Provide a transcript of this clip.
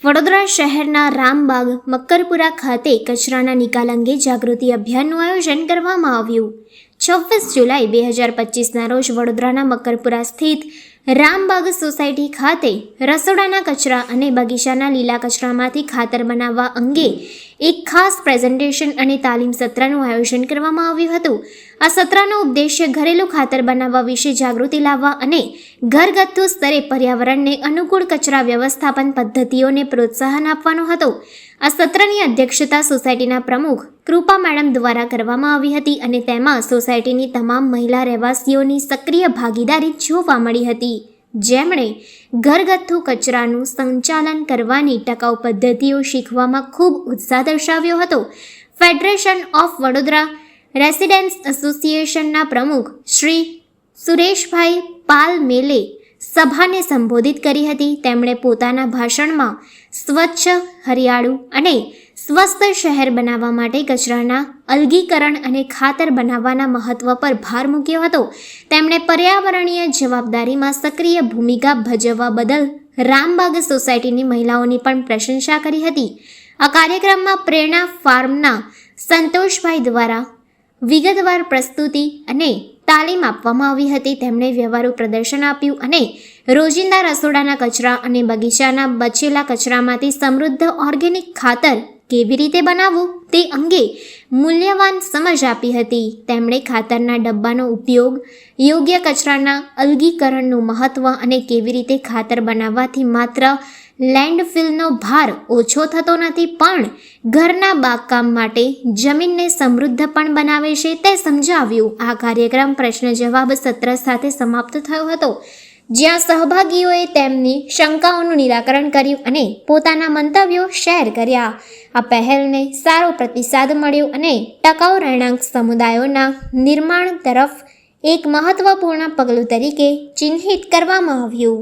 વડોદરા શહેરના રામબાગ મક્કરપુરા ખાતે કચરાના નિકાલ અંગે જાગૃતિ અભિયાનનું આયોજન કરવામાં આવ્યું। 26 જુલાઈ 2025ના રોજ વડોદરાના મક્કરપુરા સ્થિત રામબાગ સોસાયટી ખાતે રસોડાના કચરા અને બગીચાના લીલા કચરામાંથી ખાતર બનાવવા અંગે એક ખાસ પ્રેઝન્ટેશન અને તાલીમ સત્રનું આયોજન કરવામાં આવ્યું હતું। આ સત્રનો ઉદ્દેશ્ય ઘરેલું ખાતર બનાવવા વિશે જાગૃતિ લાવવા અને ઘરગથ્થુ સ્તરે પર્યાવરણને અનુકૂળ કચરા વ્યવસ્થાપન પદ્ધતિઓને પ્રોત્સાહન આપવાનો હતો। આ સત્રની અધ્યક્ષતા સોસાયટીના પ્રમુખ કૃપા મેડમ દ્વારા કરવામાં આવી હતી અને તેમાં સોસાયટીની તમામ મહિલા રહેવાસીઓની સક્રિય ભાગીદારી જોવા મળી હતી, જેમણે ઘરગથ્થુ કચરાનું સંચાલન કરવાની ટકાઉ પદ્ધતિઓ શીખવામાં ખૂબ ઉત્સાહ દર્શાવ્યો હતો। ફેડરેશન ઓફ વડોદરા રેસિડેન્ટ્સ એસોસિએશનના પ્રમુખ શ્રી સુરેશભાઈ પાલમેલે સભાને સંબોધિત કરી હતી। તેમણે પોતાના ભાષણમાં સ્વચ્છ, હરિયાળું અને સ્વસ્થ શહેર બનાવવા માટે કચરાના અલગીકરણ અને ખાતર બનાવવાના મહત્વ પર ભાર મૂક્યો હતો। તેમણે પર્યાવરણીય જવાબદારીમાં સક્રિય ભૂમિકા ભજવવા બદલ રામબાગ સોસાયટીની મહિલાઓની પણ પ્રશંસા કરી હતી। આ કાર્યક્રમમાં પ્રેરણા ફાર્મના સંતોષભાઈ દ્વારા વિગતવાર પ્રસ્તુતિ અને તાલીમ આપવામાં આવી હતી। તેમણે વ્યવહારુ પ્રદર્શન આપ્યું અને રોજિંદા રસોડાના કચરા અને બગીચાના બચેલા કચરામાંથી સમૃદ્ધ ઓર્ગેનિક ખાતર કેવી રીતે બનાવવું તે અંગે મૂલ્યવાન સમજ આપી હતી। તેમણે ખાતરના ડબ્બાનો ઉપયોગ, યોગ્ય કચરાના અલગીકરણનું મહત્ત્વ અને કેવી રીતે ખાતર બનાવવાથી માત્ર લેન્ડફિલનો ભાર ઓછો થતો નથી પણ ઘરના બાગકામ માટે જમીનને સમૃદ્ધ પણ બનાવે છે તે સમજાવ્યું। આ કાર્યક્રમ પ્રશ્ન જવાબ સત્ર સાથે સમાપ્ત થયો હતો, જ્યાં સહભાગીઓએ તેમની શંકાઓનું નિરાકરણ કર્યું અને પોતાના મંતવ્યો શેર કર્યા। આ પહેલને સારો પ્રતિસાદ મળ્યો અને ટકાઉ રહેણાંક સમુદાયોના નિર્માણ તરફ એક મહત્વપૂર્ણ પગલું તરીકે ચિહ્નિત કરવામાં આવ્યું।